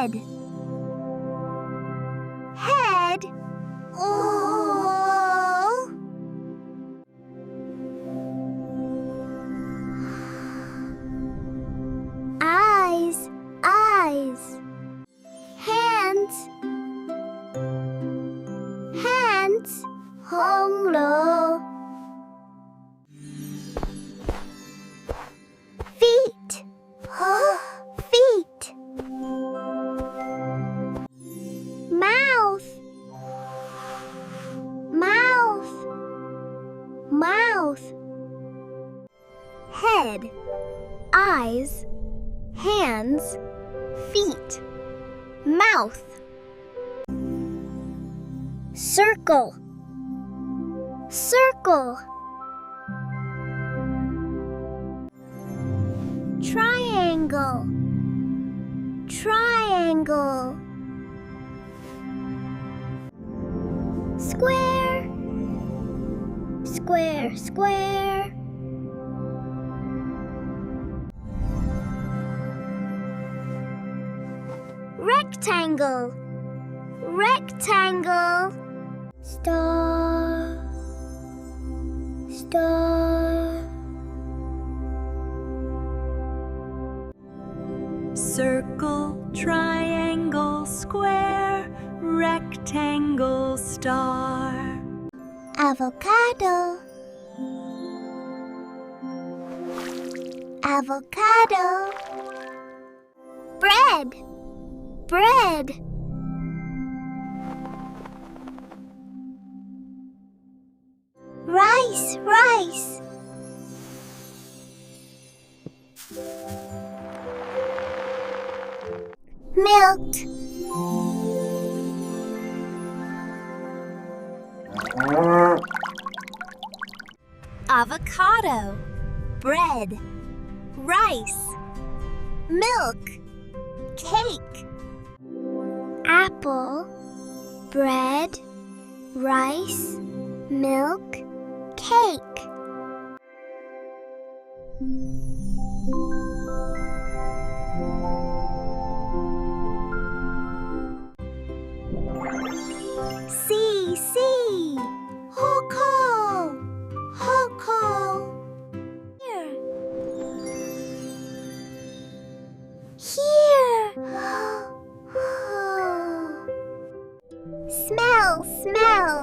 head. Head. Oh. Eyes. Eyes. Hands. Hands. Honglo. Feet. Feet. Mouth. Mouth. Mouth. Head. Eyes. Hands. Feet. Mouth. Circle. Circle. Triangle. Triangle. Square. Square, square. Rectangle. Rectangle. Star. Star. Circle, triangle, square, rectangle, star. Avocado. Avocado. Bread. Bread. Rice. Rice. Milk. Avocado. Bread. Rice. Milk. Cake. Apple. Bread. Rice. Milk. Cake. C. Hoko. Hoko. Here. Here. Smell. Smell.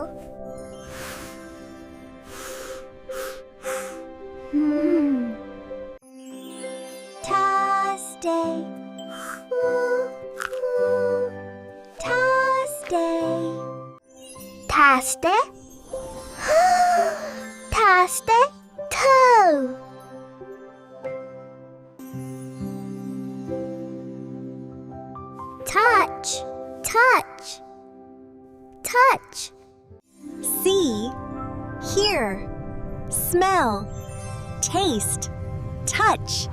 Thursday. Thursday. Thursday. Thursday. Toe. Touch. Touch. Touch. See, hear, smell, taste, touch.